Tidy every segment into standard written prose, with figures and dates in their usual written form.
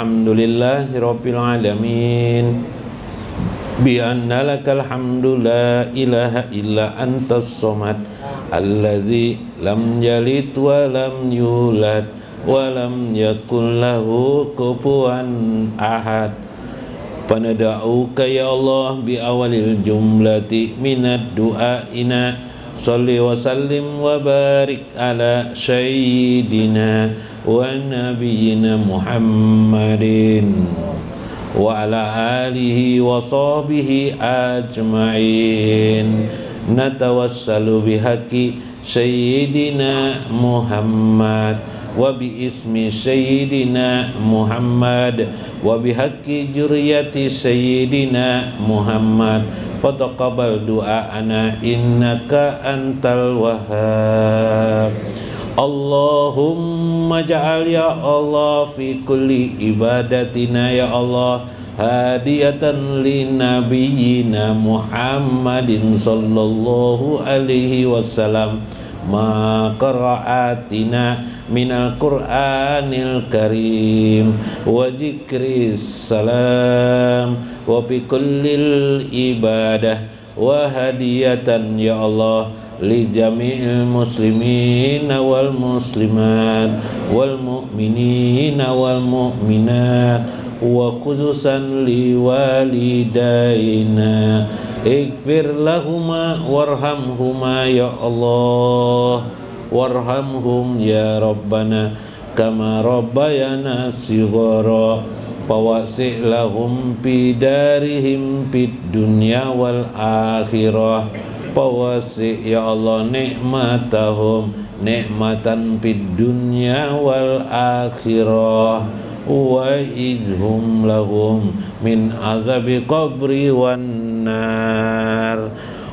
Alhamdulillahi Rabbil Alamin bi anna lakal hamdu la ilaha illa antas somad alladzi lam yalid wa lam yulad wa lam yakul lahu kufuwan ahad. Panada'uka ya Allah bi awalil jumlati minad du'aina salli wa sallim wa barik ala sayyidina wa nabiyyina Muhammadin wa ala alihi wa sahbihi ajma'in. Natawassalu bihaqqi sayyidina Muhammad wa bi ismi sayyidina Muhammad wa bihaqqi juriyati sayyidina Muhammad fataqabbal du'ana innaka antal wahhab. Allahumma ja'al ya Allah fi kulli ibadatina ya Allah hadiyatan li nabiyyina Muhammadin sallallahu alaihi wasallam ma qara'atina minal Qur'anil Karim wa zikris salam wa fi kullil ibadah wa hadiyatan ya Allah li jami'il muslimina wal muslimat wal mu'minina wal mu'minat wa khususan li walidaina ighfir lahuma warhamhuma ya Allah warhamhum ya Rabbana kama rabbayana shighara fawasi' lahum fi darihim fid dunya wal akhirah fawasi' ya Allah nikmatahum nikmatan fid dunya wal akhirah wa izhum lahum min azabi qabri wan nar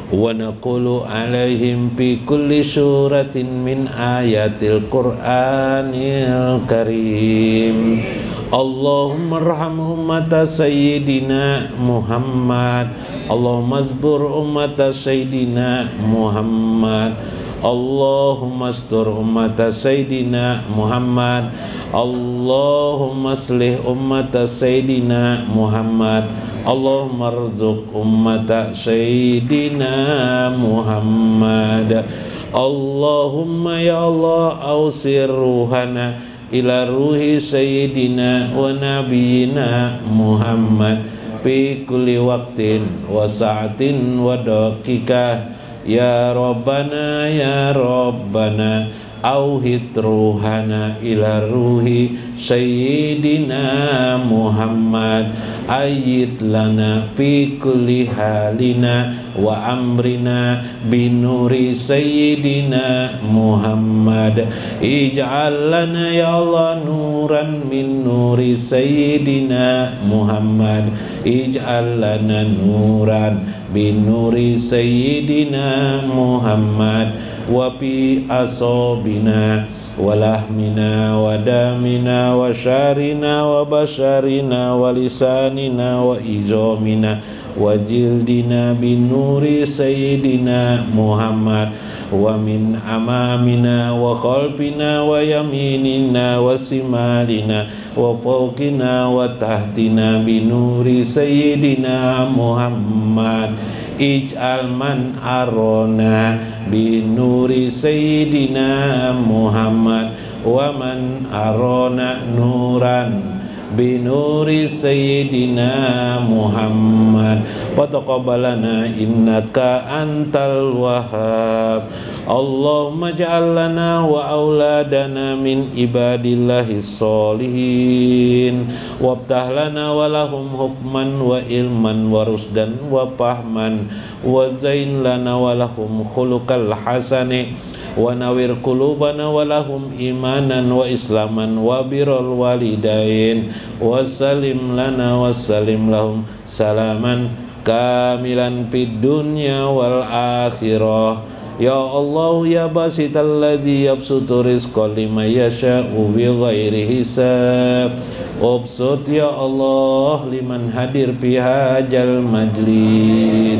wa naqulu alaihim fi kulli suratin min ayatil Qur'anil Karim. Allahumma arhamhum ummata sayyidina Muhammad, Allahumma azbur ummata sayyidina Muhammad, Allahumma astur ummata sayyidina Muhammad, Allahumma aslih ummata sayyidina Muhammad, Allahumma arzuq ummata sayyidina Muhammad. Allahumma ya Allah awsir ruhana ila ruhi sayyidina wa nabiyyina Muhammad fi kulli waqtin wa sa'atin wa daqiqah ya Rabbana ya Rabbana auhid ruhana ila ruhi sayyidina Muhammad ayyid lana fi kulli halina wa amrina binuri sayyidina Muhammad ij'al lana ya Allah nuran min nuri sayyidina Muhammad ij'al lana nuran binuri sayyidina Muhammad wa fi asobina wa lahmina wa damina wa syarina wa basharina wa lisanina wa izomina wa jildina binuri sayyidina Muhammad wa min amamina wa khalfina wa yaminina wa simalina wa fawqina wa tahtina binuri sayyidina Muhammad ij'al man arona binuri sayyidina Muhammad wa man arona nuran binuri sayyidina Muhammad wa taqabbalana innaka antal wahhab. Allahumma ja'al lana wa auladana min ibadillahis solihin wabtah lana wa lahum hukman wa ilman wa rusdan wa fahman wa zain lana wa lahum khuluqal hasani wa nawir qulubana wa lahum imanan wa islaman wa birrul walidain wa salim lana wa salim lahum salaman kamilan fid dunya wal akhirah. Ya Allah ya basital ladzi yabsutu rizqa liman yasha'u bi ghairi hisab ubsut ya Allah liman hadir fi hajal majlis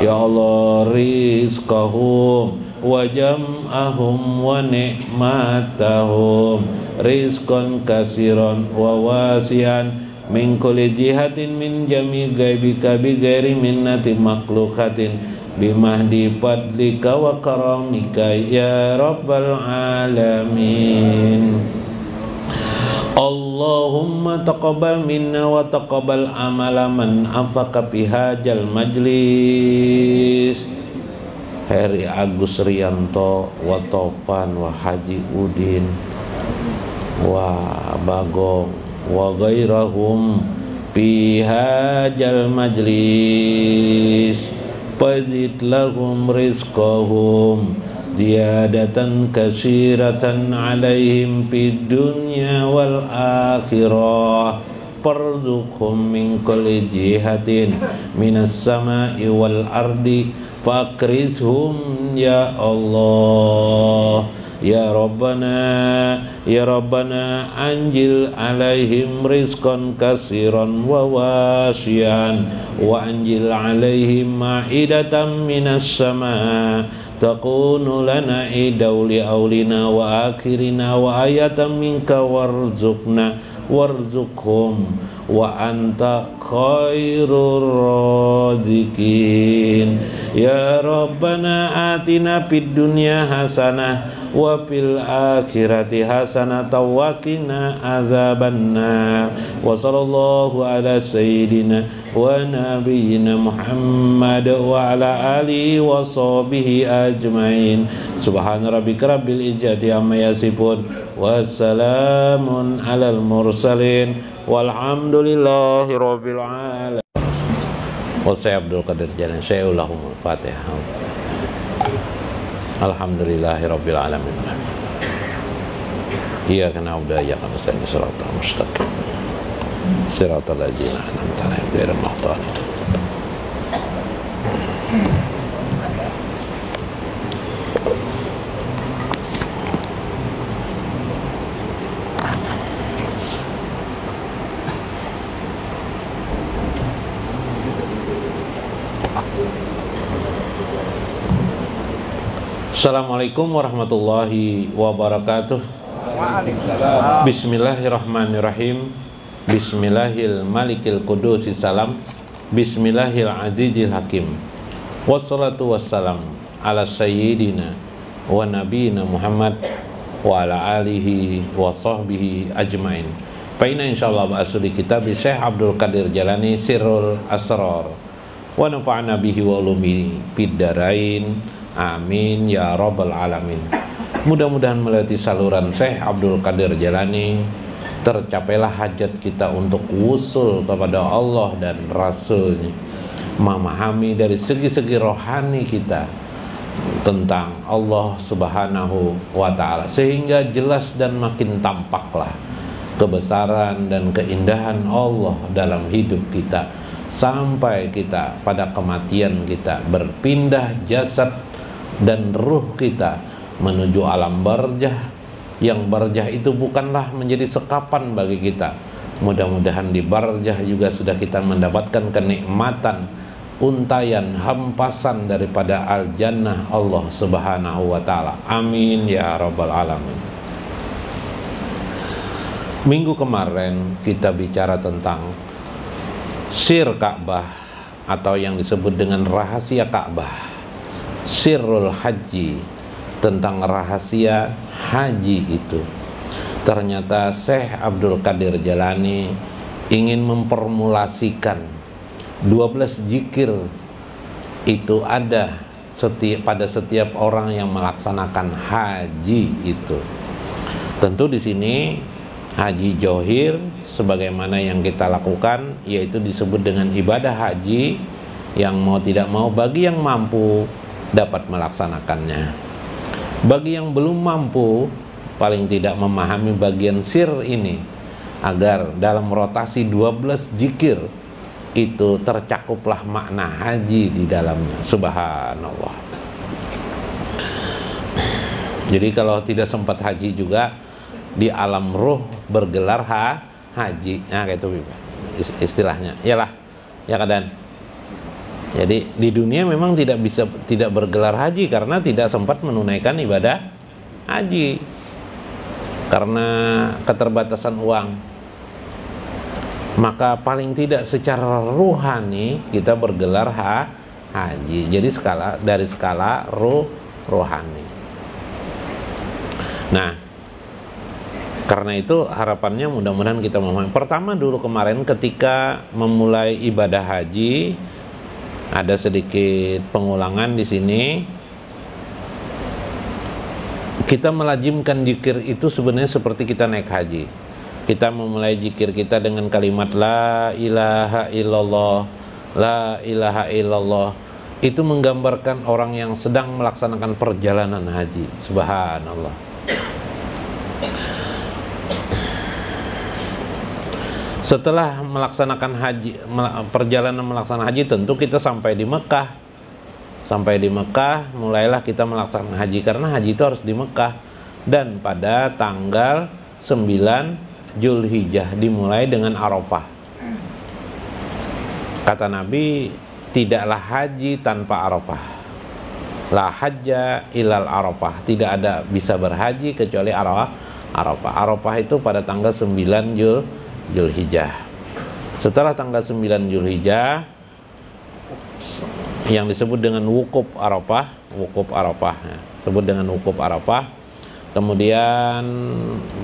ya Allah rizqahum wa jam'ahum wa ni'matahum rizqan kasiran wa wasian min kulli jihatin min jami ghaibika bi ghairi minnati makhluqatin bimahdi fadlika wa karamika ya rabbal alamin. Allahumma taqabbal minna wa taqabbal amala man anfaqa fi hadzal majlis. Heri Agus Rianto wa Topan wa Haji Udin wa Bagong wa ghairahum fi hadzal majlis. Fazid lahum rizqahum ziyadatan katsiratan alaihim fid dunya wal akhirah. Parzuqhum min kulli jihatin minas sama'i wal ardi fakrizhum ya Allah ya Rabbana anjil alaihim rizqan kasiran wa wasian wa anjil alaihim ma'idatan minas sama' takunu lana idaw li awlina wa akhirina wa ayatan minka warzuqhum wa anta khairur raziqin ya Rabbana atina fid dunya hasanah wa fil akhirati hasanah wa qina azabannar. Wa sallallahu ala sayyidina wa nabiyyina Muhammad wa ala alihi wa sahbihi ajmain. Subhana rabbika rabbil izzati amma yasifun wa salamun alal mursalin walhamdulillahi rabbil alamin. Wa Syekh Abdul Qadir Jalani Syaikhul Fatihah. Alhamdulillahi rabbil alamin. Iyyaka na'budu wa iyyaka nasta'in shiratal mustaqim shiratal ladzina an'amta 'alaihim ghairil maghdubi 'alaihim. Assalamualaikum warahmatullahi wabarakatuh. Bismillahirrahmanirrahim. Bismillahil malikil qudusi salam. Bismillahil azizil hakim. Wassalatu wassalam ala sayyidina wa nabiyina Muhammad wa ala alihi wa sahbihi ajmain. Fa inna insyaallah ba'asudi kitab Syekh Abdul Qadir Jalani Sirrul Asrar. Wa nafa'na bihi wa ulumi fid darain. Amin ya rabbal alamin. Mudah-mudahan melalui saluran Syekh Abdul Qadir Jalani tercapailah hajat kita untuk wusul kepada Allah dan Rasulnya, memahami dari segi-segi rohani kita tentang Allah Subhanahu wa ta'ala, sehingga jelas dan makin tampaklah kebesaran dan keindahan Allah dalam hidup kita, sampai kita pada kematian kita berpindah jasad dan ruh kita menuju alam barzah, yang barzah itu bukanlah menjadi sekapan bagi kita. Mudah-mudahan di barzah juga sudah kita mendapatkan kenikmatan, untayan, hampasan daripada al-jannah Allah Subhanahu wa ta'ala. Amin ya rabbal alamin. Minggu kemarin kita bicara tentang sir Ka'bah, atau yang disebut dengan rahasia Ka'bah, sirrul haji, tentang rahasia haji itu. Ternyata Syekh Abdul Qadir Jalani ingin memformulasikan 12 zikir itu ada pada setiap orang yang melaksanakan haji itu. Tentu di sini haji johir sebagaimana yang kita lakukan, yaitu disebut dengan ibadah haji yang mau tidak mau bagi yang mampu dapat melaksanakannya. Bagi yang belum mampu, paling tidak memahami bagian sir ini, agar dalam rotasi 12 zikir itu tercakuplah makna haji di dalamnya. Subhanallah. Jadi kalau tidak sempat haji juga, di alam ruh bergelar haji. Nah, kayak itu istilahnya. Iyalah, ya keadaan. Jadi di dunia memang tidak bergelar haji karena tidak sempat menunaikan ibadah haji. karena keterbatasan uang. Maka paling tidak secara rohani kita bergelar haji. Jadi dari skala rohani. Nah, karena itu harapannya mudah-mudahan kita memahami. Pertama dulu kemarin ketika memulai ibadah haji, ada sedikit pengulangan di sini. Kita melazimkan zikir itu sebenarnya seperti kita naik haji. Kita memulai zikir kita dengan kalimat la ilaha illallah, la ilaha illallah. Itu menggambarkan orang yang sedang melaksanakan perjalanan haji. Subhanallah. Setelah melaksanakan haji, perjalanan melaksanakan haji, tentu kita sampai di Mekah. Sampai di Mekah, mulailah kita melaksanakan haji, karena haji itu harus di Mekah. Dan pada tanggal 9 Zulhijjah dimulai dengan Arafah. Kata Nabi, tidaklah haji tanpa Arafah. La hajja ilal Arafah. Tidak ada bisa berhaji kecuali Arafah. Arafah itu pada tanggal 9 Zulhijjah. Setelah tanggal 9 Zulhijjah yang disebut dengan wukuf Arafah, sebut dengan wukuf Arafah. Kemudian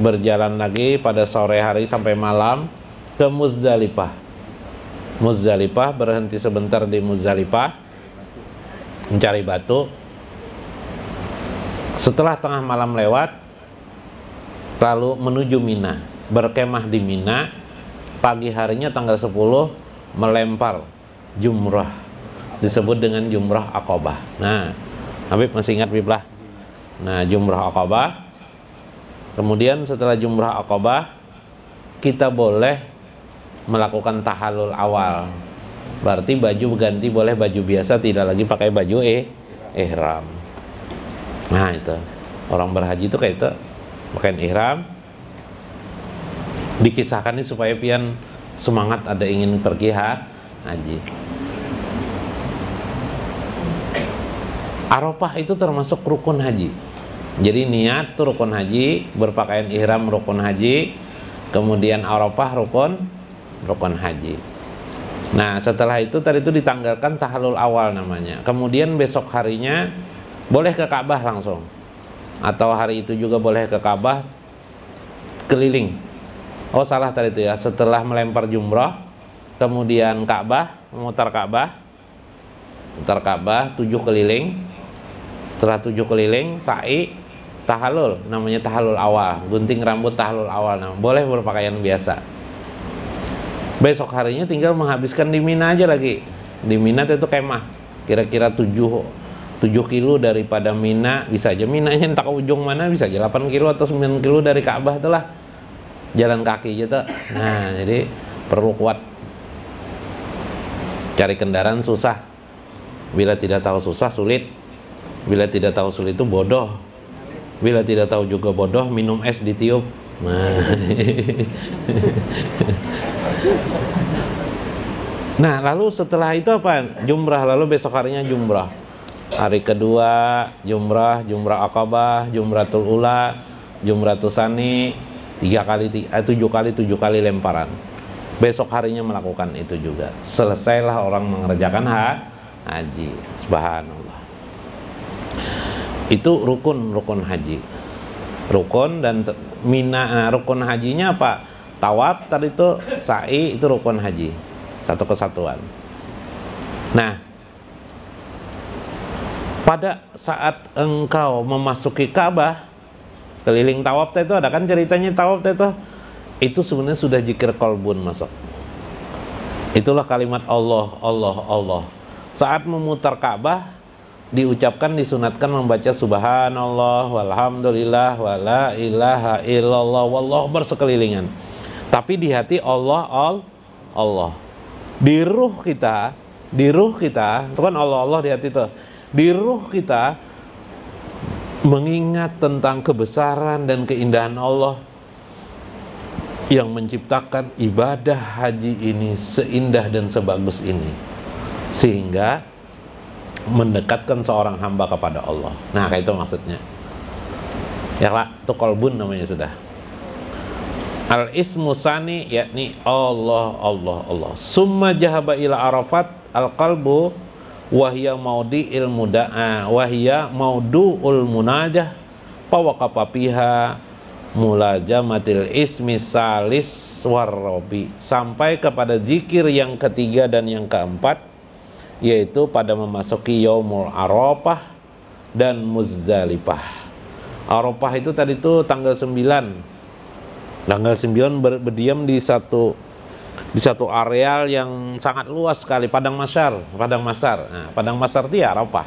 berjalan lagi pada sore hari sampai malam ke Muzdalifah. Muzdalifah, berhenti sebentar di Muzdalifah mencari batu. Setelah tengah malam lewat, lalu menuju Mina, berkemah di Mina. Pagi harinya tanggal 10 melempar jumrah, disebut dengan jumrah Aqabah. Nah, Habib masih ingat Habib lah. Nah, jumrah Aqabah. Kemudian setelah jumrah Aqabah, kita boleh melakukan tahallul awal. Berarti baju ganti boleh baju biasa, tidak lagi pakai baju ihram. Nah, itu orang berhaji itu kayak itu, pakaian ihram. Dikisahkan ini supaya pian semangat ada ingin pergi haji. Arafah itu termasuk rukun haji. Jadi niat itu rukun haji, berpakaian ihram rukun haji, kemudian Arafah rukun haji. Nah, setelah itu tadi itu ditanggalkan tahallul awal namanya. Kemudian besok harinya boleh ke Ka'bah langsung. Atau hari itu juga boleh ke Ka'bah keliling. Oh, salah tadi itu ya. Setelah melempar jumrah, kemudian Ka'bah, memutar Ka'bah. Mutar Ka'bah 7 keliling. Setelah 7 keliling, sa'i, tahallul, namanya tahallul awal. Gunting rambut tahallul awal, namanya. Boleh berpakaian biasa. Besok harinya tinggal menghabiskan di Mina aja lagi. Di Mina itu kemah. Kira-kira 7 kilo daripada Mina. Bisa aja Minanya entah ke ujung mana, bisa aja 8 kilo atau 9 kilo dari Ka'bah itulah. Jalan kaki aja tuh. Nah, jadi perlu kuat. Cari kendaraan susah. Bila tidak tahu susah, sulit. Bila tidak tahu sulit itu bodoh. Bila tidak tahu juga bodoh, minum es ditiup. Nah, lalu setelah itu apa? Jumrah, lalu besok harinya jumrah. Hari kedua jumrah Aqabah, jumratul ula, jumratul sani, 7 kali lemparan. Besok harinya melakukan itu juga. Selesailah orang mengerjakan haji. Subhanallah. Itu rukun haji. Rukun dan Mina, rukun hajinya apa? Tawaf tadi itu, sa'i itu rukun haji. Satu kesatuan. Nah, pada saat engkau memasuki Ka'bah, keliling tawaf itu ada kan ceritanya tawaf itu sebenarnya sudah zikir qalbun masuk. Itulah kalimat Allah, Allah, Allah. Saat memutar Ka'bah diucapkan, disunatkan membaca subhanallah walhamdulillah wala ilaha illallah wallahu bersekelilingan. Tapi di hati Allah, Allah. Di ruh kita itu kan Allah, Allah di hati itu. Di ruh kita mengingat tentang kebesaran dan keindahan Allah yang menciptakan ibadah haji ini seindah dan sebagus ini, sehingga mendekatkan seorang hamba kepada Allah. Nah, kayak itu maksudnya. Ya lah, itu qalbun namanya sudah. Al ismu sani yakni Allah Allah Allah. Summa jahaba ila Arafat al qalbu wahya maudi'il muda'a wahya maudu'ul munajah pawaqafa fiha mulajamatil ismi salis warrobi, sampai kepada zikir yang ketiga dan yang keempat, yaitu pada memasuki yaumul Arafah dan Muzdalifah. Arafah itu tadi itu tanggal 9. Tanggal 9 berdiam di satu areal yang sangat luas sekali, Padang Masyar. Nah, Padang Masyar itu ya Arafah.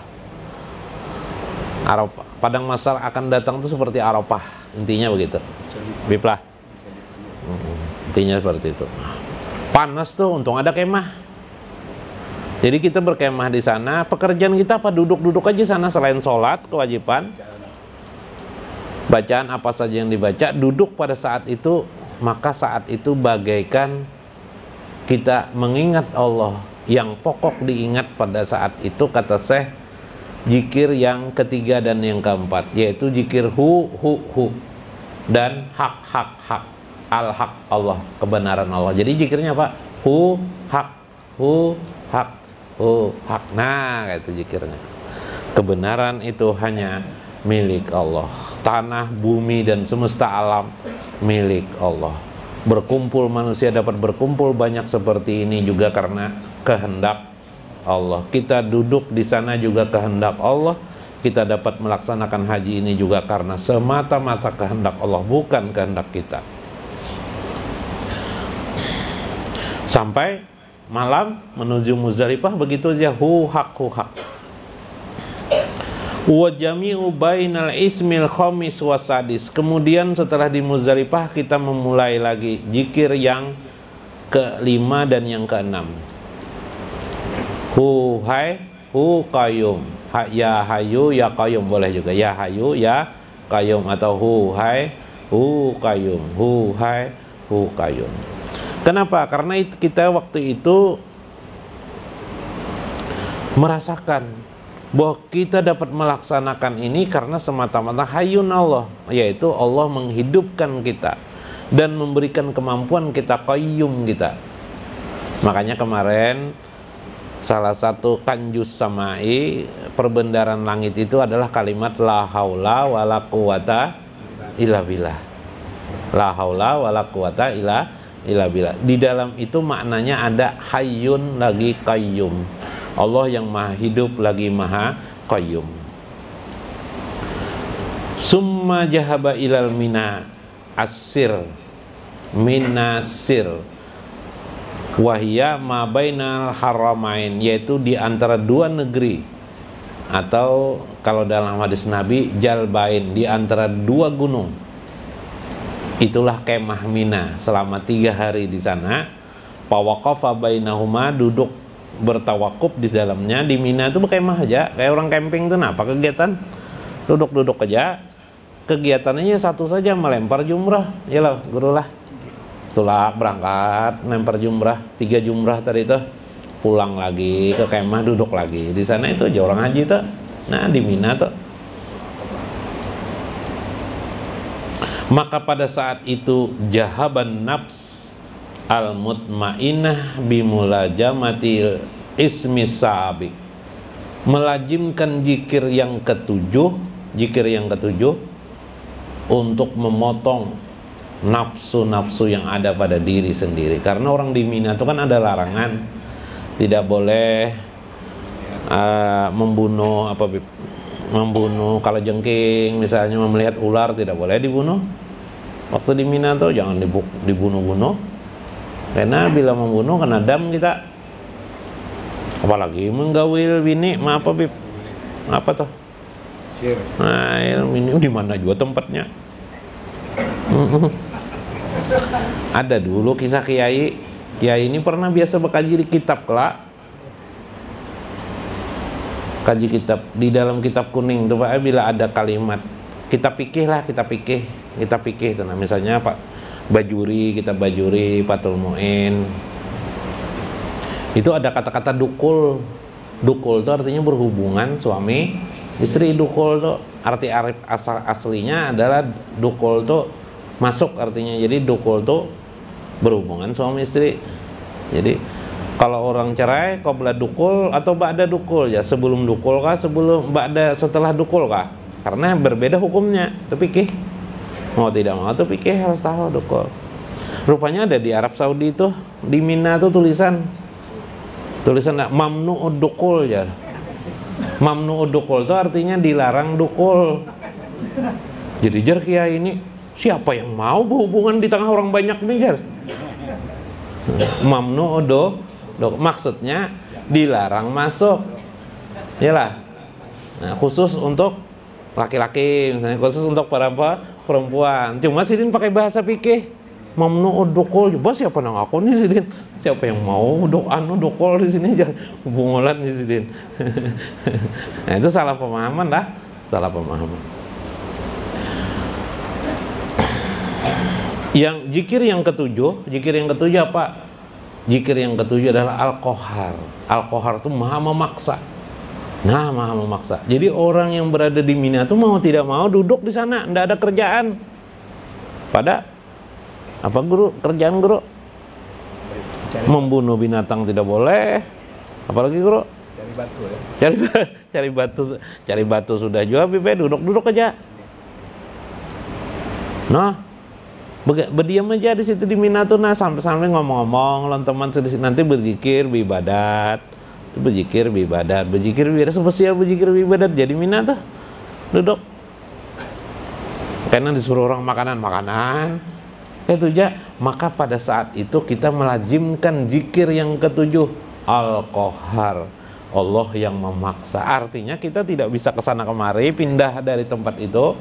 Padang Masyar akan datang itu seperti Arafah, intinya begitu. Biplah. Intinya seperti itu. Panas tuh, untung ada kemah. Jadi kita berkemah di sana. Pekerjaan kita apa? Duduk-duduk aja sana selain sholat kewajiban. Bacaan apa saja yang dibaca, duduk pada saat itu, maka saat itu bagaikan kita mengingat Allah. Yang pokok diingat pada saat itu, kata Syekh, zikir yang ketiga dan yang keempat, yaitu zikir hu dan hak al hak Allah, kebenaran Allah. Jadi zikirnya apa? Hu hak. Nah, itu zikirnya. Kebenaran itu hanya milik Allah. Tanah, bumi, dan semesta alam milik Allah. Berkumpul manusia dapat berkumpul banyak seperti ini juga karena kehendak Allah. Kita duduk di sana juga kehendak Allah. Kita dapat melaksanakan haji ini juga karena semata-mata kehendak Allah, bukan kehendak kita. Sampai malam menuju Muzdalifah begitu aja, hu hak. Wa jami'u bainal ismil khamis wasadis. Kemudian setelah di Muzdalifah kita memulai lagi zikir yang kelima dan yang keenam. Hu hai, hu qayyum. Ya hayu ya qayyum, boleh juga. Ya hayu ya qayyum, atau hu hai, hu qayyum. Hu hai, hu qayyum. Kenapa? Karena kita waktu itu merasakan bahwa kita dapat melaksanakan ini karena semata-mata hayyun Allah, yaitu Allah menghidupkan kita dan memberikan kemampuan kita, qayyum kita. Makanya kemarin salah satu kanjus samai, perbendaharaan langit itu adalah kalimat la haula wala quwata illa billah. La haula wala quwata illa billah. Di dalam itu maknanya ada hayyun lagi qayyum. Allah yang maha hidup lagi maha qayyum. Summa jahaba ilal mina asir minasir wahya ma bainal haramain, yaitu di antara dua negeri, atau kalau dalam hadis Nabi jalbain, di antara dua gunung. Itulah kemah Mina selama 3 hari di sana. Pawaqafa bainahuma, duduk bertawakuf di dalamnya. Di Mina itu berkemah aja, kayak orang camping tuh. Apa kegiatan? Duduk-duduk aja. Kegiatannya satu saja, melempar jumrah. Yalah, guru lah. Tulak berangkat, lempar jumrah, 3 jumrah tadi itu. Pulang lagi ke kemah, duduk lagi. Di sana itu aja orang haji tuh. Nah, di Mina tuh. Maka pada saat itu jahaban nafs al-mutmainah bimulajamatil ismi sabi, melajimkan zikir yang ketujuh untuk memotong nafsu-nafsu yang ada pada diri sendiri. Karena orang di Mina itu kan ada larangan, tidak boleh membunuh kalajengking misalnya, melihat ular tidak boleh dibunuh. Waktu di Mina tuh jangan dibunuh-bunuh, karena bila membunuh kena dam kita. Apalagi menggawil bini, apa tuh? Nah, ini di mana juga tempatnya? Ada dulu kisah kiai ini pernah biasa berkaji di kitab kelak. Kaji kitab di dalam kitab kuning tuh Pak, bila ada kalimat kita pikir itu. Nah, misalnya Pak Bajuri, kitab Bajuri, Fathul Mu'in, itu ada kata-kata dukul. Dukul itu artinya berhubungan suami istri. Dukul itu arti aslinya adalah dukul itu masuk artinya. Jadi dukul tuh berhubungan suami istri. Jadi kalau orang cerai qabla dukul atau ba'da dukul, ya sebelum dukul kah, sebelum ba'da setelah dukul kah? Karena berbeda hukumnya. Itu fikih. Mau tidak mau tuh fikih harus tahu dukul. Rupanya ada di Arab Saudi itu, di Mina tuh tulisan mamnu'ud dukul ya. Mamnu'ud dukul itu artinya dilarang dukul. Jadi jar kiai ini siapa yang mau berhubungan di tengah orang banyak nih jar? Mamnu'ud maksudnya dilarang masuk. Yalah. Nah, khusus untuk laki-laki, misalnya khusus untuk para perempuan. Cuma Sidin pakai bahasa fikih. Mamnu'ud dukul. Coba siapa nang aku nih Sidin? Siapa yang mau dukul di sini jar? Hubungan di Sidin. Nah, itu salah pemahaman lah. Salah pemahaman. Yang zikir yang ketujuh apa? Zikir yang ketujuh adalah al-qahar. Al-qahar itu maha memaksa. Nah, maha memaksa. Jadi orang yang berada di Mina itu mau tidak mau duduk di sana, tidak ada kerjaan. Pada apa guru? Kerjaan guru? Membunuh binatang tidak boleh. Apalagi guru? Cari batu ya. Cari batu sudah juga, Bibe duduk aja. Nah, berdiam aja di situ di Mina tuh, nah sampai ngomong-ngomong lawan teman sedikit, nanti berzikir beribadat, berzikir beribadat spesial berzikir beribadat. Jadi Mina tuh duduk, karena disuruh orang makanan itu aja. Maka pada saat itu kita melazimkan zikir yang ketujuh, al-qahar, Allah yang memaksa. Artinya kita tidak bisa kesana kemari pindah dari tempat itu,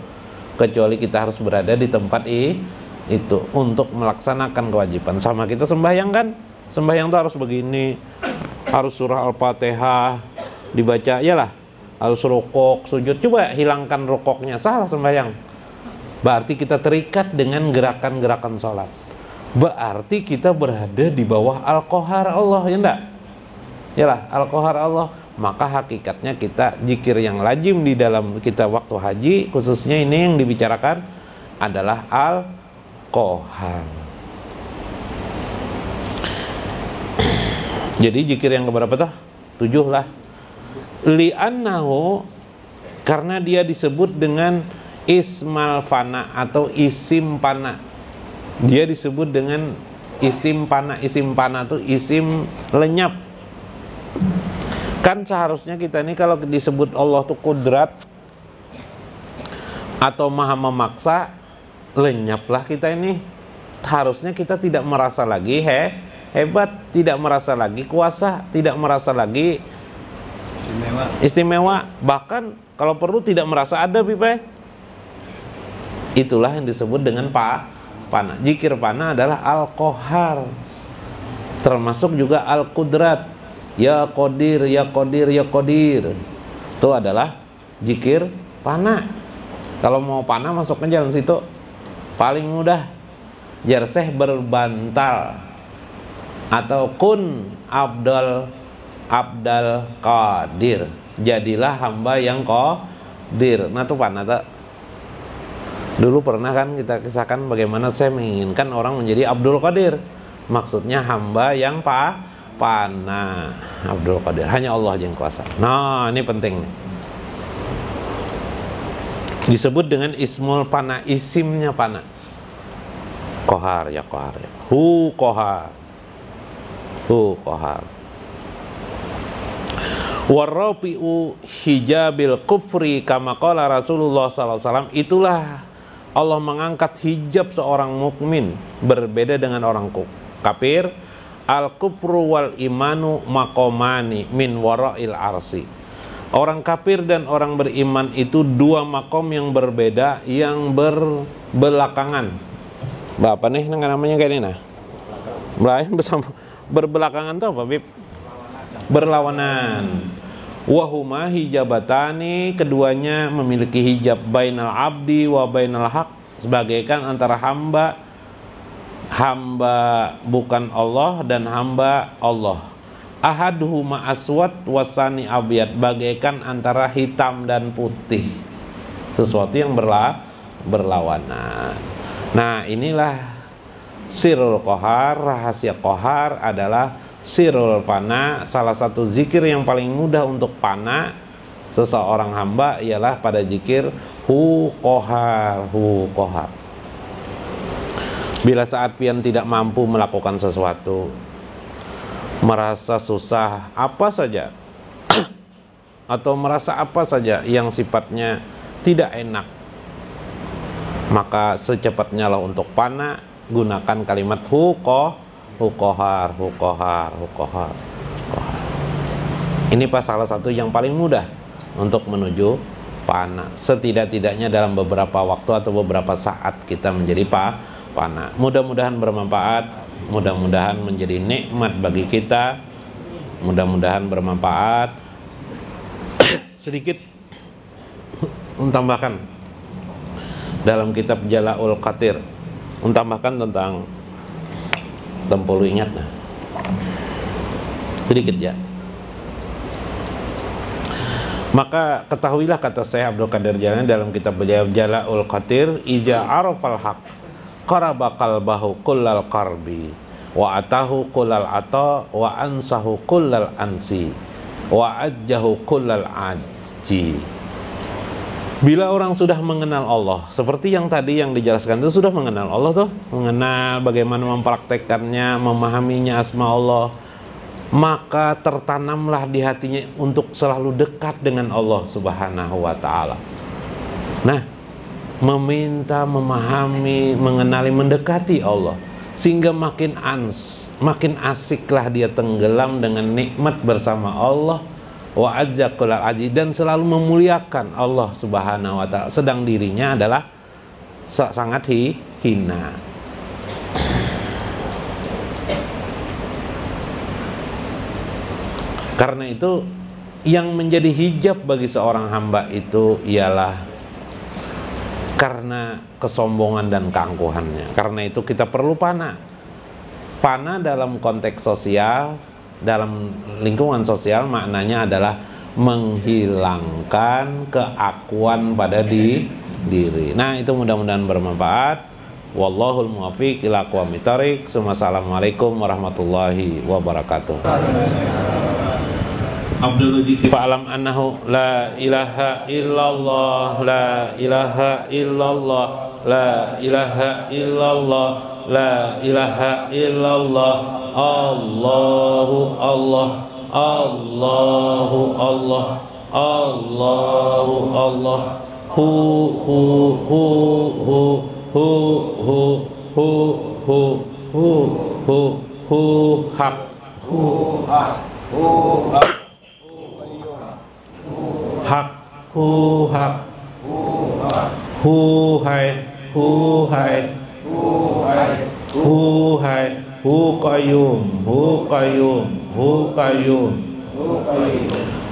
kecuali kita harus berada di tempat itu untuk melaksanakan kewajiban. Sama kita sembahyang kan, sembahyang tuh harus begini, harus surah Al-Fatihah dibaca, iyalah, harus rukuk, sujud. Coba hilangkan rukuknya, salah sembahyang. Berarti kita terikat dengan gerakan-gerakan sholat. Berarti kita berada di bawah al-qahar Allah, ya enggak? Iyalah, al-qahar Allah. Maka hakikatnya kita zikir yang lazim di dalam kita waktu haji, khususnya ini yang dibicarakan adalah al-qahar. Jadi zikir yang keberapa tuh? 7 lah. Li'annahu, karena dia disebut dengan ismal fana atau isim pana. Dia disebut dengan isim pana. Isim pana tuh isim lenyap. Kan seharusnya kita ini kalau disebut Allah tuh kudrat atau maha memaksa, lenyaplah kita ini. Harusnya kita tidak merasa lagi hebat, tidak merasa lagi kuasa, tidak merasa lagi istimewa. Bahkan kalau perlu tidak merasa ada, Pipe. Itulah yang disebut dengan pana. Zikir pana adalah al-qahar. Termasuk juga al-qudrat. Ya qadir, ya qadir, ya qadir. Itu adalah zikir pana. Kalau mau pana masukkan jalan situ. Paling mudah. Jarseh berbantal. Atau kun abdal qadir. Jadilah hamba yang qadir. Nah itu pana tak? Dulu pernah kan kita kisahkan bagaimana saya menginginkan orang menjadi Abdul Qadir. Maksudnya hamba yang pana. Abdul Qadir, hanya Allah yang kuasa. Nah, ini penting nih. Disebut dengan ismul pana, isimnya pana. Qahar ya. Hu qahar. Warafi'u hijabil kufri kama qala Rasulullah sallallahu alaihi wasallam. Itulah Allah mengangkat hijab seorang mukmin, berbeda dengan orang kafir. Al-kufru wal imanu maqamani min wara'il arsi. Orang kafir dan orang beriman itu dua makom yang berbeda, yang berbelakangan. Apa nih namanya kayak ini nah? Berbelakangan tuh apa, Bib? Berlawanan. Wahuma hijabatani, keduanya memiliki hijab bainal abdi wa bainal haq, sebagaikan antara hamba bukan Allah dan hamba Allah. Ahaduhuma aswad wasani abyad, bagaikan antara hitam dan putih, sesuatu yang berlawanan. Nah, inilah sirul qahar. Rahasia qahar adalah sirul fana. Salah satu zikir yang paling mudah untuk fana seseorang hamba ialah pada zikir hu qahar, hu qahar. Bila saat pian tidak mampu melakukan sesuatu, merasa susah apa saja atau merasa apa saja yang sifatnya tidak enak, maka secepatnya lah untuk fana gunakan kalimat hu qahar, hu qahar, hu qahar. Ini salah satu yang paling mudah untuk menuju fana. Setidak-tidaknya dalam beberapa waktu atau beberapa saat kita menjadi fana. Mudah-mudahan bermanfaat, mudah-mudahan menjadi nikmat bagi kita, mudah-mudahan bermanfaat. Sedikit mentambahkan dalam kitab Jala'ul Qatir, mentambahkan tentang tempulu ingat, nah sedikit ya. Maka ketahuilah, kata Syekh Abdul Qadir Jailani dalam kitab beliau Jala'ul Qatir, ija arafal haq qaraba qalbahu kullal qarbi wa atahu kullal ata wa ansahu kullal ansi wa ajjahu kullal ajji. Bila orang sudah mengenal Allah, seperti yang tadi yang dijelaskan itu, sudah mengenal Allah tuh, mengenal bagaimana mempraktekkannya, memahaminya asma Allah, maka tertanamlah di hatinya untuk selalu dekat dengan Allah Subhanahu wa ta'ala. Nah, meminta, memahami, mengenali, mendekati Allah, sehingga makin asiklah dia tenggelam dengan nikmat bersama Allah, wa azzaqul aji, dan selalu memuliakan Allah Subhanahu wa ta'ala, sedang dirinya adalah sangat hina. Karena itu yang menjadi hijab bagi seorang hamba itu ialah karena kesombongan dan keangkuhannya. Karena itu kita perlu fana. Fana dalam konteks sosial, dalam lingkungan sosial, maknanya adalah menghilangkan keakuan pada diri. Nah, itu mudah-mudahan bermanfaat. Wallahul muwaffiq ila aqwamit thoriq. Assalamualaikum warahmatullahi wabarakatuh. Fa'lam annahu la ilaha illallah, la ilaha illallah, la ilaha illallah, la ilaha illallah. Allahu Allah, Allahu Allah, Allahu Allah. Hu hu hu hu hu hu hu hu hu hu hu hak hu hak hu hak hak hu hak hu hai hu hai hu hai hu qayyum hu qayyum hu qayyum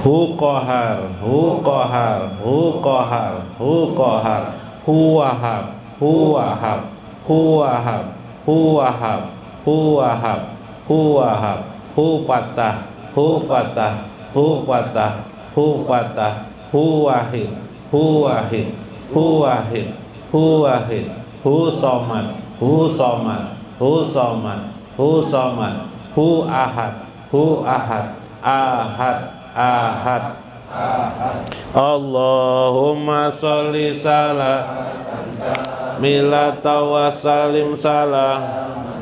hu qahar hu qahar hu qahar hu qahar hu wahab hu wahab hu wahab hu wahab hu wahab hu wahab hu fatah hu fatah hu fatah hu fatah hu wahid hu wahid hu wahid hu wahid hu somad hu somad hu somad hu somad hu ahad hu ahad ahad ahad. Allahumma sholli salam milata wa salim salam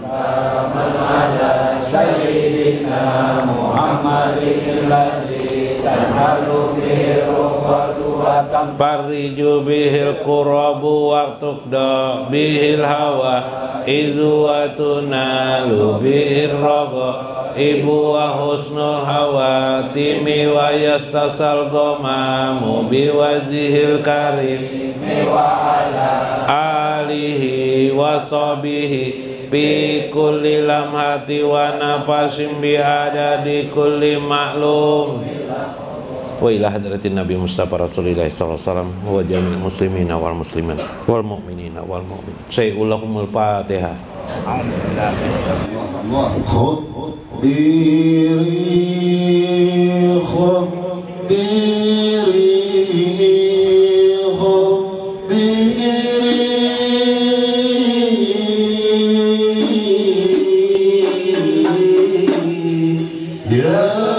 ala sayyidina Muhammadin alladzi tanhalu bihil uqadu wa tanfariju bihil qurabu wa tuqda bihil hawa izu wa tunalu bihil raga ibu wa husnul hawatimi wa yastasal gomamu biwajihil karim wa ala alihi wa sahbihi bi kulli lamhati wa nafasim bi adadi kulli maklum wa ila hadratin Nabi Mustafa Rasulillah sallallahu alaihi wasallam wa jami'il muslimina wal muslimat wal mu'minina wal mu'min. Sayyidul Fatihah. Ya